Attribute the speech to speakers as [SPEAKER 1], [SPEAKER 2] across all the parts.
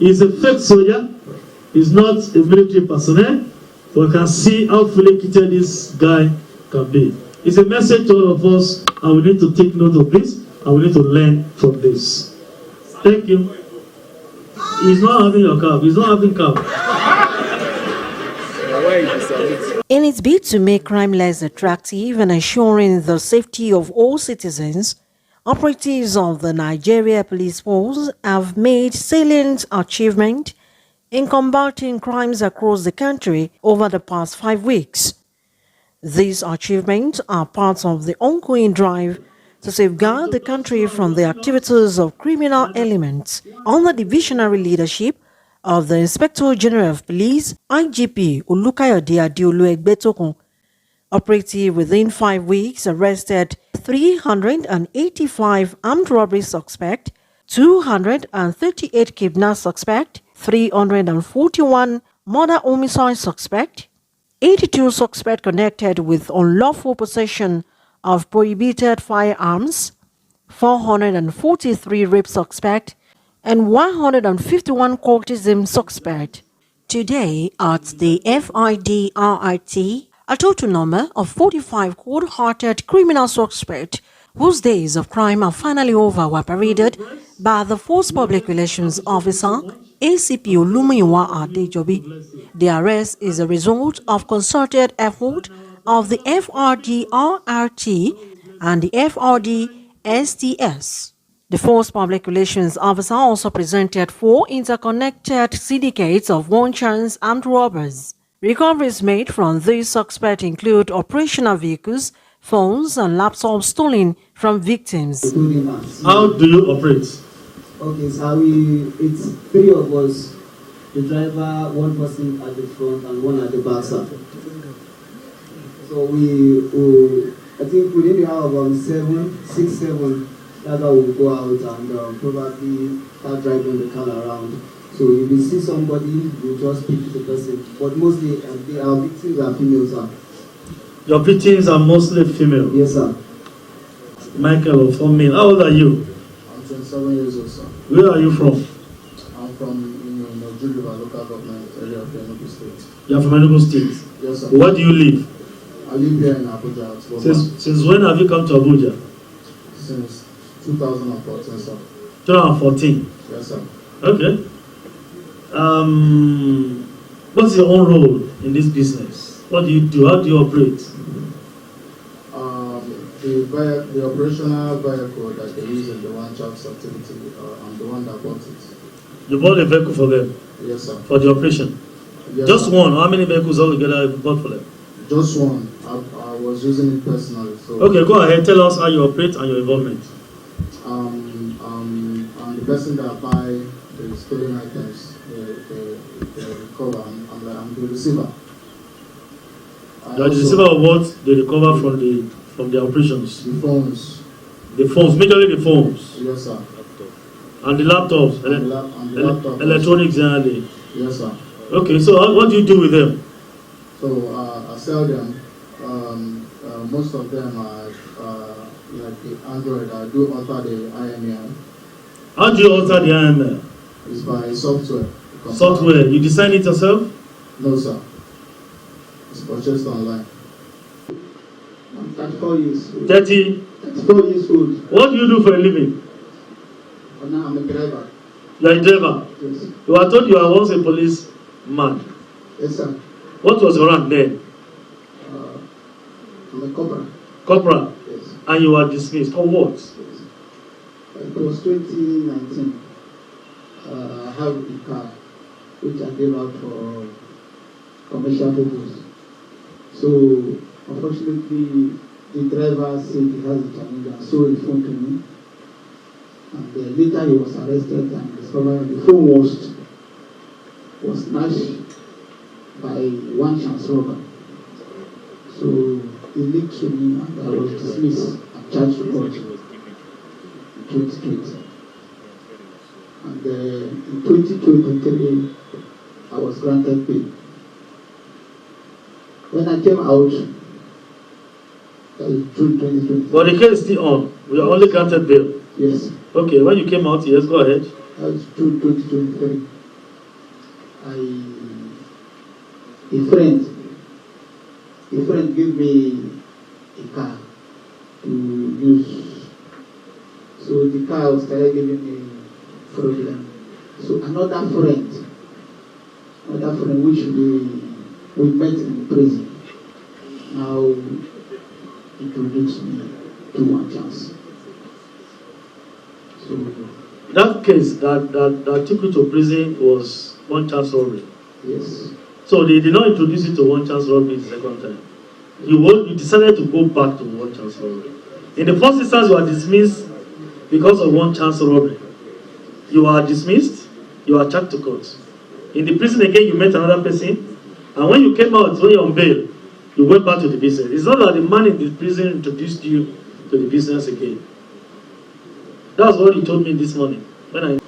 [SPEAKER 1] He's a fake soldier. He's not a military personnel. We can see how fully kitted this guy can be. It's a message to all of us, and we need to take note of this, and we need to learn from this. Thank you. He's not having your cab. He's not having cab.
[SPEAKER 2] In its bid to make crime less attractive and ensuring the safety of all citizens, operatives of the Nigeria Police Force have made salient achievement in combating crimes across the country over the past 5 weeks. These achievements are part of the ongoing drive to safeguard the country from the activities of criminal elements under the visionary leadership of the Inspector General of Police, IGP Olukayode Adeolu Egbetokun. Operative within 5 weeks arrested 385 armed robbery suspects, 238 kidnap suspects, 341 murder homicide suspects, 82 suspects connected with unlawful possession of prohibited firearms, 443 rape suspects, and 151 cultism suspects. Today, at the FIDRIT, a total number of 45 cold-hearted criminal suspects whose days of crime are finally over were paraded by the Force Public Relations Officer, ACP Olumiwa Adejobi. The arrest is a result of concerted effort of the FRDRRT and the FRDSTS. The Force Public Relations Officer also presented 4 interconnected syndicates of one-chance armed robbers. Recoveries made from these suspects include operational vehicles, phones, and laptops stolen from victims.
[SPEAKER 1] How do you operate?
[SPEAKER 3] Okay, so it's 3 of us, the driver, 1 person at the front and 1 at the back side. So I think within the hour about 7, that guy will go out and probably start driving the car around. So if you see somebody, you just pick the person. But mostly our victims are females, sir.
[SPEAKER 1] Your victims are mostly female?
[SPEAKER 3] Yes, sir.
[SPEAKER 1] Michael of Homicide. How old are you?
[SPEAKER 4] I'm 27 years old, sir.
[SPEAKER 1] Where are you from?
[SPEAKER 4] I'm from Abuja local government area of Enugu State.
[SPEAKER 1] You are from Enugu State?
[SPEAKER 4] Yes, sir.
[SPEAKER 1] Where do you live?
[SPEAKER 4] I live here in Abuja.
[SPEAKER 1] Since when have you come to Abuja?
[SPEAKER 4] Since 2014, sir.
[SPEAKER 1] 2014?
[SPEAKER 4] Yes, sir.
[SPEAKER 1] Okay. What's your own role in this business? What do you do? How do you operate?
[SPEAKER 4] The operational vehicle that they use in the one-chance activity, I'm the one that bought it.
[SPEAKER 1] You bought a vehicle for them?
[SPEAKER 4] Yes, sir.
[SPEAKER 1] For the operation?
[SPEAKER 4] Yes,
[SPEAKER 1] just
[SPEAKER 4] sir.
[SPEAKER 1] One? How many vehicles altogether have you bought for them?
[SPEAKER 4] Just one. I was using it personally. So
[SPEAKER 1] okay, go ahead. Tell us how you operate and your involvement.
[SPEAKER 4] I'm the person that buy the stolen items, the recover. I'm the receiver.
[SPEAKER 1] You are the receiver of what they recover from the operations?
[SPEAKER 4] The phones.
[SPEAKER 1] The phones, majorly the phones?
[SPEAKER 4] Yes, sir.
[SPEAKER 1] And the laptops?
[SPEAKER 4] And the laptops.
[SPEAKER 1] Electronics generally?
[SPEAKER 4] Yes, sir.
[SPEAKER 1] Okay, so what do you do with them?
[SPEAKER 4] So I sell them. Most of them are like the Android. I do alter the IMEI.
[SPEAKER 1] How do you alter the IMEI?
[SPEAKER 4] It's by software.
[SPEAKER 1] Software? You design it yourself?
[SPEAKER 4] No, sir. It's purchased online.
[SPEAKER 3] I'm 34 years old.
[SPEAKER 1] 34
[SPEAKER 3] years old.
[SPEAKER 1] What do you do for a living?
[SPEAKER 3] Oh, now I'm a driver.
[SPEAKER 1] You are a driver?
[SPEAKER 3] Yes.
[SPEAKER 1] You are told you are once a policeman.
[SPEAKER 3] Yes, sir.
[SPEAKER 1] What was your rank then?
[SPEAKER 3] I'm a corporal.
[SPEAKER 1] Corporal?
[SPEAKER 3] Yes.
[SPEAKER 1] And you were dismissed. For what?
[SPEAKER 3] Yes. It was 2019. I have a car which I gave out for commercial purpose. So, unfortunately, the driver said he has a challenge and sold the phone to me. And later he was arrested and discovered the phone was snatched by one chance robber. So he leaked to me and I was dismissed and charged to court in 2020. And in 2023, I was granted bail. When I came out, June 2020.
[SPEAKER 1] But the case is still on. We are only granted bail.
[SPEAKER 3] Yes.
[SPEAKER 1] Okay, when you came out, yes, go ahead.
[SPEAKER 3] That was June 2023. a friend gave me a car to use. So the car started giving me problem. So another friend which we met in prison, now introduced me to one chance. So
[SPEAKER 1] that case that took you to prison was one chance robbery.
[SPEAKER 3] yes.
[SPEAKER 1] So they did not introduce you to one chance robbery the second time. You decided to go back to one chance robbery. In the first instance, you are dismissed because of one chance robbery. You are dismissed, you are charged to court. In the prison again, you met another person, and when you came out, when you're on bail, you went back to the business. It's not that the man in the prison introduced you to the business again. That's what he told me this morning. When I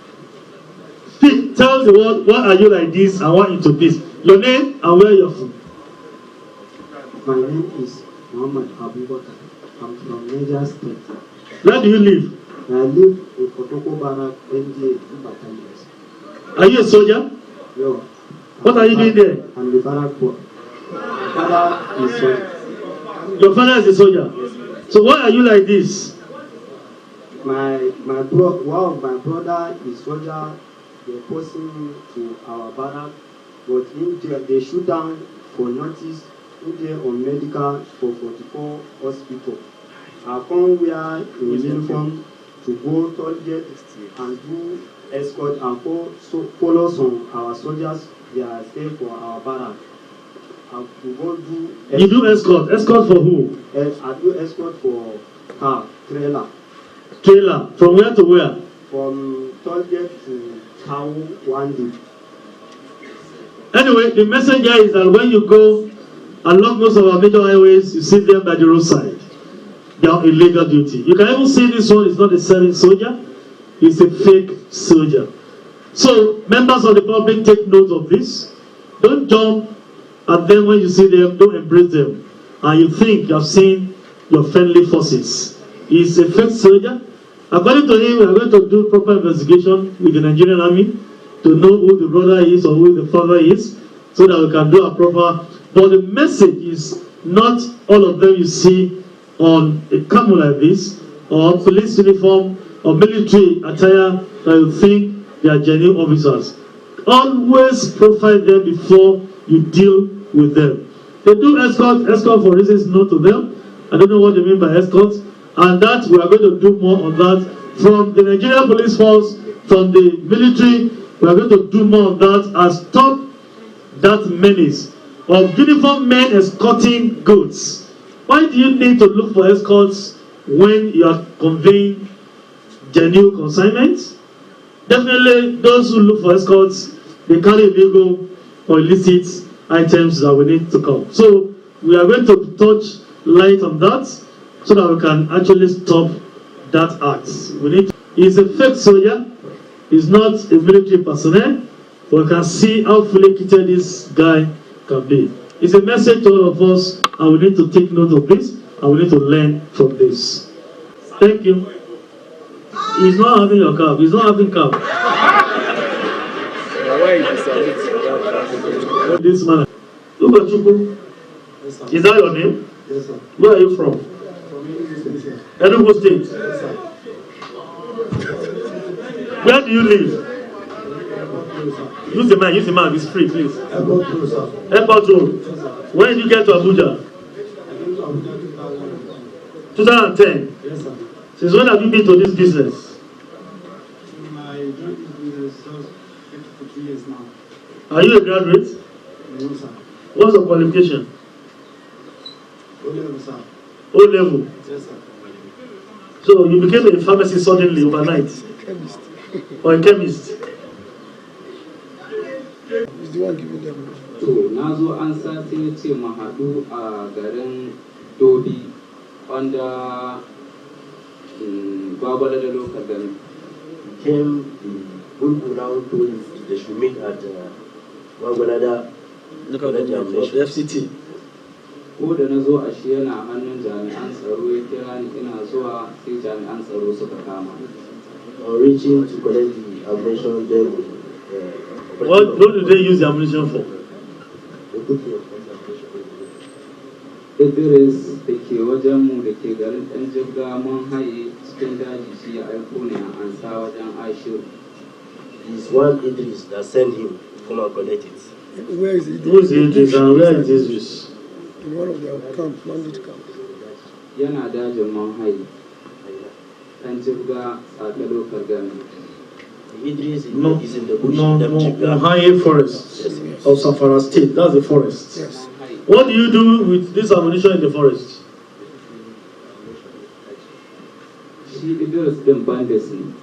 [SPEAKER 1] speak, tell the world why are you like this and why into this. Your name and where you're from.
[SPEAKER 3] My name is Muhammad Abuja. I'm from Niger State.
[SPEAKER 1] Where do you live?
[SPEAKER 3] I live in Kotoko Barak, NDA, 2 battalions.
[SPEAKER 1] Are you a soldier?
[SPEAKER 3] Yo,
[SPEAKER 1] What are you doing there?
[SPEAKER 3] I'm the Barak boy. My father is soldier.
[SPEAKER 1] Your father is a soldier. So why are you like this?
[SPEAKER 3] One of my brother is soldier. They posting me to our barak, but in there they shoot down for notice. In there on medical for 44 hospital. I come wear in uniform to go toilet and do escort and follow some our soldiers. They are stay for our barak. And to go do escort.
[SPEAKER 1] You do escort? Escort for who?
[SPEAKER 3] I do escort for car trailer.
[SPEAKER 1] Trailer. From where to where?
[SPEAKER 3] From toilet to cow one day.
[SPEAKER 1] Anyway, the message here is that when you go along most of our major highways, you see them by the roadside. They are on illegal duty. You can even see this one is not a serving soldier, it's a fake soldier. So, members of the public, take note of this. Don't jump at them when you see them, don't embrace them. And you think you have seen your friendly forces. He's a fake soldier. According to him, we are going to do proper investigation with the Nigerian army to know who the brother is or who the father is, so that we can do a proper. But the message is not all of them you see on a camel like this, or police uniform, or military attire that you think they are genuine officers. Always profile them before you deal with them. They do escort for reasons known to them. I don't know what they mean by escort. And that we are going to do more on that. From the Nigerian police force, from the military, we are going to do more on that and stop that menace of uniformed men escorting goods. Why do you need to look for escorts when you are conveying genuine consignments? Definitely, those who look for escorts, they carry illegal or illicit items that we need to come. So, we are going to touch light on that so that we can actually stop that act. He's a fake soldier, he's not a military personnel, but we can see how fully kitted this guy can be. It's a message to all of us, and we need to take note of this, and we need to learn from this. Thank you. He's not having your cab. He's not having cab. This man. Look at Chuku. Is that your name?
[SPEAKER 3] Yes, sir.
[SPEAKER 1] Where are you from?
[SPEAKER 3] From Enugu State.
[SPEAKER 1] Enugu State.
[SPEAKER 3] Yes, sir.
[SPEAKER 1] Where do you live? Use the mic. It's free, please.
[SPEAKER 3] Airport Road, sir.
[SPEAKER 1] Airport Road.
[SPEAKER 3] Yes, sir.
[SPEAKER 1] When did you get to Abuja?
[SPEAKER 3] I came to Abuja
[SPEAKER 1] 2010.
[SPEAKER 3] Yes, sir.
[SPEAKER 1] Since when have you been to this business?
[SPEAKER 3] I joined this business just for 2 years now.
[SPEAKER 1] Are you a graduate?
[SPEAKER 3] No, sir.
[SPEAKER 1] What's your qualification?
[SPEAKER 3] O-level, sir.
[SPEAKER 1] O level.
[SPEAKER 3] Yes, sir.
[SPEAKER 1] So you became a pharmacist suddenly overnight?
[SPEAKER 3] Chemist.
[SPEAKER 1] Or a chemist?
[SPEAKER 3] He's the one giving them.
[SPEAKER 5] To na zo an sati ce mu haɗu a garin Dobi wanda Gwagwalada local government.
[SPEAKER 6] Came the Bulbul told they should meet at Gwagwalada
[SPEAKER 1] FCT.
[SPEAKER 5] Ko da na zo a shi yana hannun jami'an tsaro ya kira ni ina zuwa sai jami'an tsaro suka kama.
[SPEAKER 6] On reaching to collect the information, then
[SPEAKER 1] What do they use the ammunition for?
[SPEAKER 5] Idris da ke wajenmu da ke garin ɗan jibga mun haye cikin daji shi ya aiko ne a ansa wajen Ashiru.
[SPEAKER 6] It's one Idris that sent him to come and collect it.
[SPEAKER 7] Where is it?
[SPEAKER 1] Who is Idris and where is Idris?
[SPEAKER 7] In one of their camps, bandit camps.
[SPEAKER 5] Yana dajin mun haye ɗan jibga Sake Local Government.
[SPEAKER 6] Idris
[SPEAKER 1] No,
[SPEAKER 6] is in the bush.
[SPEAKER 1] Mohai Forest of Safara State. That's the forest.
[SPEAKER 7] Yes.
[SPEAKER 1] What do you do with this ammunition in the forest?
[SPEAKER 5] Shi Idris ɗin bandits ne.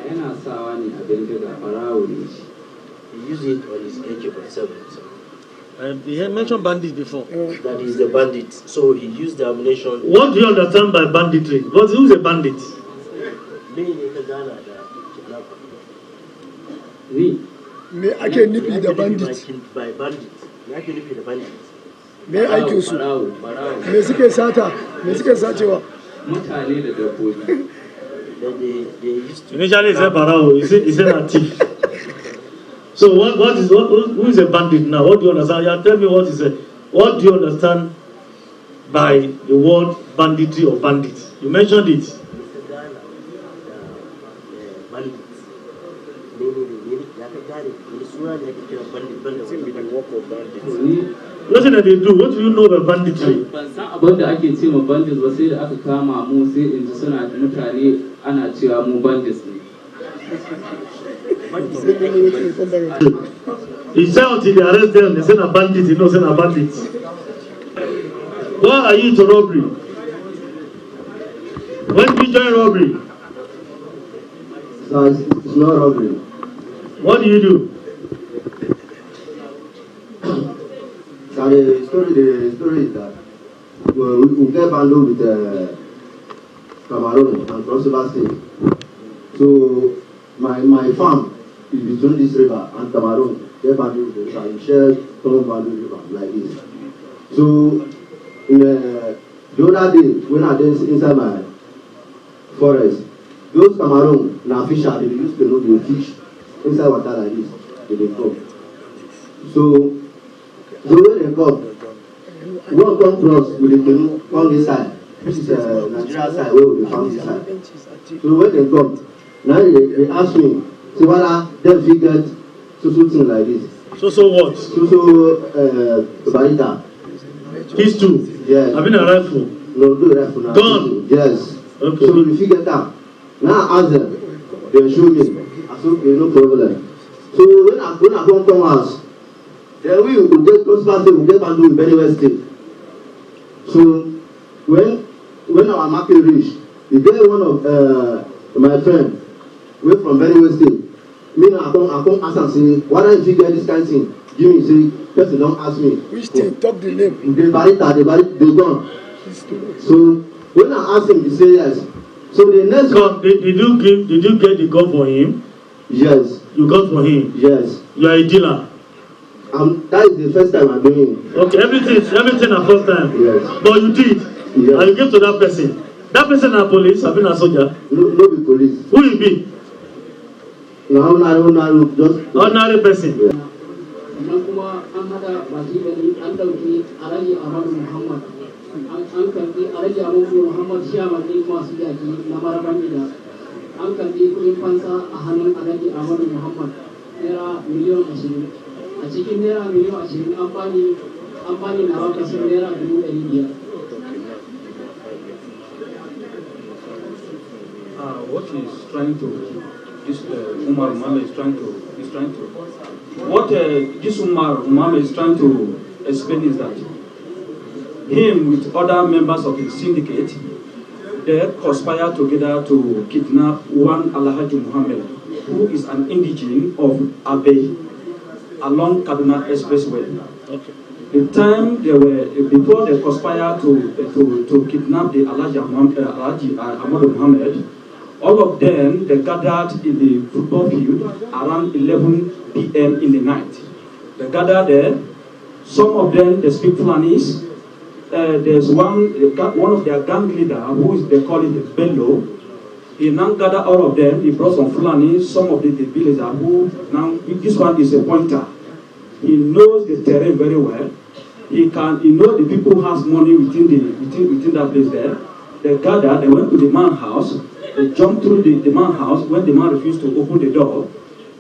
[SPEAKER 5] Yana sawa ne a bindiga ɓarawo ne shi.
[SPEAKER 6] He used it on his AK-47.
[SPEAKER 1] He had mentioned bandits before.
[SPEAKER 6] That is the bandit. So he used the ammunition.
[SPEAKER 1] What do you understand by banditry? Who's a bandit?
[SPEAKER 5] Ni
[SPEAKER 7] Me ake nufi da bandit.
[SPEAKER 6] By bandit. Me ake nufi da bandit.
[SPEAKER 7] Me aikin su.
[SPEAKER 5] ɓarawo.
[SPEAKER 7] Me suke sata? Me suke sacewa?
[SPEAKER 5] Mutane da dabbobi.
[SPEAKER 6] They used to.
[SPEAKER 1] Initially, he said Barao. He said a thief. So who is a bandit now? What do you understand? Yeah, tell me what do you understand by the word banditry or bandit? You mentioned it. Nothing that they do. What do you know about banditry?
[SPEAKER 5] Ban san abin da ake ce ma bandits ba sai da aka kama mu sai in ji suna mutane ana cewa mu bandits ne.
[SPEAKER 1] He said until they arrest them, they say a bandit, you know, say a bandit. Why are you into robbery? When did you join robbery?
[SPEAKER 3] So it's not robbery.
[SPEAKER 1] What do you do?
[SPEAKER 3] So the story is that we get bundled with Cameroon and Cross River State. So my farm is between this river and Cameroon. Get bundled with the river. We share some bundled river like this. So the other day when I was inside my forest, those Cameroon na fisher they used to know the fish inside water like this. They come. So when they come, one come cross with the canoe on this side. This is Nigeria side where we found this side. So when they come, now they ask me, so what are them figures so thing like this?
[SPEAKER 1] So what?
[SPEAKER 3] Barita.
[SPEAKER 1] These two?
[SPEAKER 3] Yes.
[SPEAKER 1] I've been a rifle.
[SPEAKER 3] No, do rifle now.
[SPEAKER 1] Gun?
[SPEAKER 3] Yes.
[SPEAKER 1] Okay.
[SPEAKER 3] So we figure that. Now I ask them, they show me. I said, okay, no problem. So when I come to us, then we will get close back, we will get back to very well state. So when our market reach, we get one of my friend, we from very well state. Me now I come ask and say, why don't you get this kind of thing? Give me, say, person don't ask me.
[SPEAKER 7] Which thing? Talk the name.
[SPEAKER 3] They gone. So when I ask him, he say yes. So the next
[SPEAKER 1] one, did you get the gun for him?
[SPEAKER 3] Yes.
[SPEAKER 1] You got for him?
[SPEAKER 3] Yes.
[SPEAKER 1] You are a dealer?
[SPEAKER 3] That is the first time I'm doing it.
[SPEAKER 1] Okay, everything the first time?
[SPEAKER 3] Yes.
[SPEAKER 1] But you did?
[SPEAKER 3] Yes.
[SPEAKER 1] And you gave to that person? That person is police, I've been a soldier?
[SPEAKER 3] No be police.
[SPEAKER 1] Who will be?
[SPEAKER 3] No, just...
[SPEAKER 1] Ordinary person?
[SPEAKER 3] Yeah.
[SPEAKER 8] Sannan kuma an hada baki da ni an dauki Alhaji Ahmadu Muhammad an karbi Alhaji Ahmadu Muhammad Shiyama ɗin masu yaki na Maraban Gida an karbi kuɗin fansa a hannun Alhaji Ahmadu Muhammad naira miliyan 20 a cikin naira miliyan 20 an bani na wakasar naira 500,000.
[SPEAKER 9] What he's trying to, this Umar Muhammad is trying to, what this Umar Muhammad is trying to explain is that him with other members of his syndicate, they conspire together to kidnap one Alhaji Muhammad, who is an indigene of Abuja along Kaduna Expressway.
[SPEAKER 1] Okay.
[SPEAKER 9] The time they were, before they conspired to kidnap the Alhaji Ahmadu Muhammad, all of them, they gathered in the football field around 11 p.m. in the night. They gathered there. Some of them, they speak Fulanese. There's one of their gang leader, they call it Bello. He now gathered all of them. He brought some Fulani, some of the villagers who now, this one is a pointer. He knows the terrain very well. He knows the people who has money within that place there. They gathered, they went to the man's house, they jumped through the man's house. When the man refused to open the door,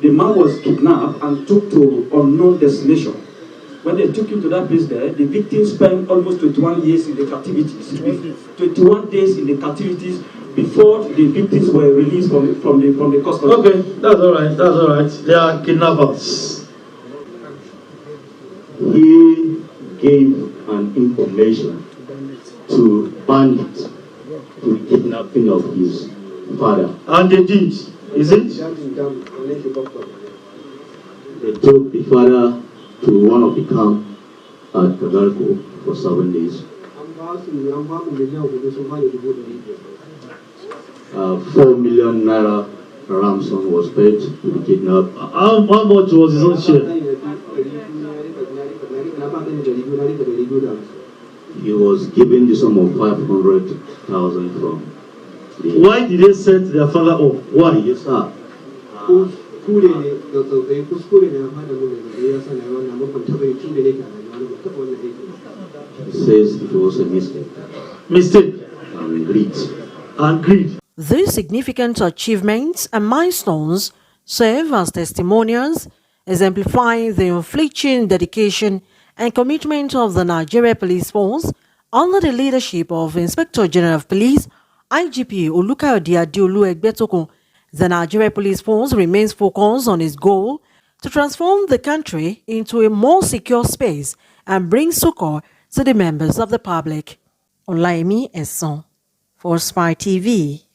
[SPEAKER 9] the man was kidnapped and took to unknown destination. When they took him to that place there, the victim spent almost 21 years in the captivities, 21 days in the captivities before the victims were released from the custody.
[SPEAKER 1] Okay, that's all right, that's all right. They are kidnappers.
[SPEAKER 10] He gave an information to bandits to the kidnapping of his father.
[SPEAKER 1] And they did, is it?
[SPEAKER 10] They took the father to one of the camps at Kagalko for 7 days. 4 million naira ransom was paid to the kidnapped.
[SPEAKER 1] How much was his own share?
[SPEAKER 10] He was given the sum of 500,000 from the...
[SPEAKER 1] Why did they set their father off? Why?
[SPEAKER 10] Yes, sir. He says it was a mistake.
[SPEAKER 1] Mistake.
[SPEAKER 10] And greed.
[SPEAKER 1] And greed.
[SPEAKER 2] These significant achievements and milestones serve as testimonials exemplifying the unflinching dedication and commitment of the Nigeria Police Force under the leadership of Inspector General of Police IGP Olukayode Adeolu Egbetokun. The Nigeria Police Force remains focused on its goal to transform the country into a more secure space and bring succor to the members of the public. Olaimi Esson for Spy TV.